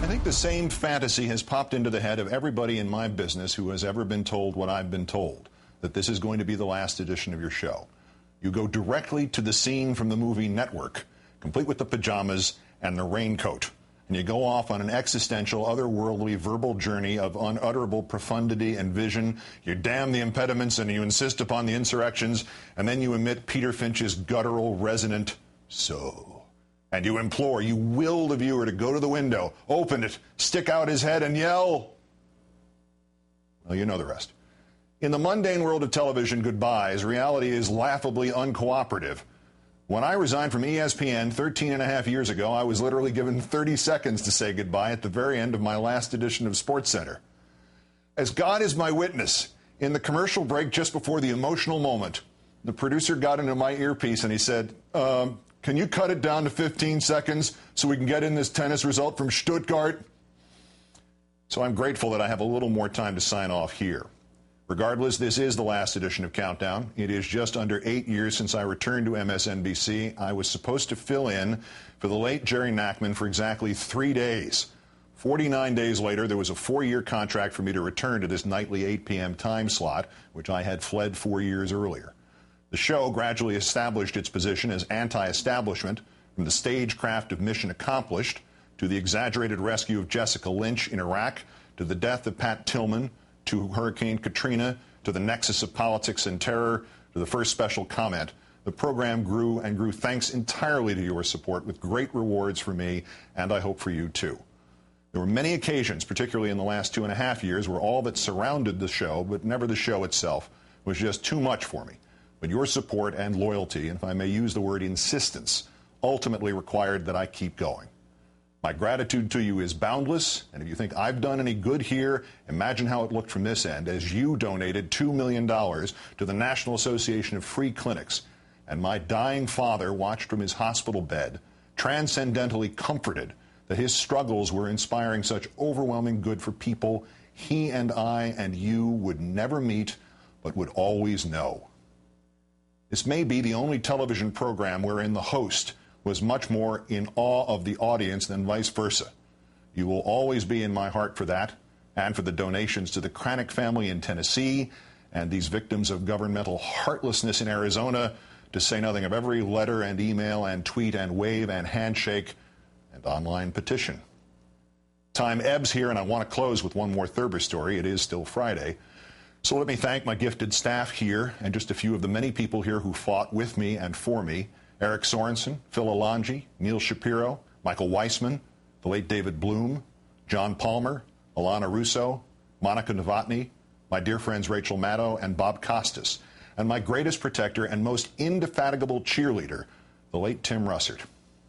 I think the same fantasy has popped into the head of everybody in my business who has ever been told what I've been told, that this is going to be the last edition of your show. You go directly to the scene from the movie Network, complete with the pajamas and the raincoat, and you go off on an existential, otherworldly, verbal journey of unutterable profundity and vision. You damn the impediments and you insist upon the insurrections, and then you emit Peter Finch's guttural, resonant "so." And you implore, you will the viewer to go to the window, open it, stick out his head and yell. Well, you know the rest. In the mundane world of television goodbyes, reality is laughably uncooperative. When I resigned from ESPN 13 and a half years ago, I was literally given 30 seconds to say goodbye at the very end of my last edition of SportsCenter. As God is my witness, in the commercial break just before the emotional moment, the producer got into my earpiece and he said, can you cut it down to 15 seconds so we can get in this tennis result from Stuttgart? So I'm grateful that I have a little more time to sign off here. Regardless, this is the last edition of Countdown. It is just under 8 years since I returned to MSNBC. I was supposed to fill in for the late Jerry Nachman for exactly 3 days. 49 days later, there was a 4-year contract for me to return to this nightly 8 p.m. time slot, which I had fled 4 years earlier. The show gradually established its position as anti-establishment, from the stagecraft of Mission Accomplished to the exaggerated rescue of Jessica Lynch in Iraq, to the death of Pat Tillman, to Hurricane Katrina, to the nexus of politics and terror, to the first special comment. The program grew and grew thanks entirely to your support, with great rewards for me, and I hope for you too. There were many occasions, particularly in the last 2.5 years, where all that surrounded the show, but never the show itself, was just too much for me. But your support and loyalty, and if I may use the word insistence, ultimately required that I keep going. My gratitude to you is boundless, and if you think I've done any good here, imagine how it looked from this end as you donated $2 million to the National Association of Free Clinics, and my dying father watched from his hospital bed, transcendently comforted that his struggles were inspiring such overwhelming good for people he and I and you would never meet, but would always know. This may be the only television program wherein the host was much more in awe of the audience than vice versa. You will always be in my heart for that, and for the donations to the Cranick family in Tennessee and these victims of governmental heartlessness in Arizona, to say nothing of every letter and email and tweet and wave and handshake and online petition. Time ebbs here, and I want to close with one more Thurber story. It is still Friday. So let me thank my gifted staff here and just a few of the many people here who fought with me and for me. Eric Sorensen, Phil Alonji, Neil Shapiro, Michael Weissman, the late David Bloom, John Palmer, Alana Russo, Monica Novotny, my dear friends Rachel Maddow and Bob Costas, and my greatest protector and most indefatigable cheerleader, the late Tim Russert.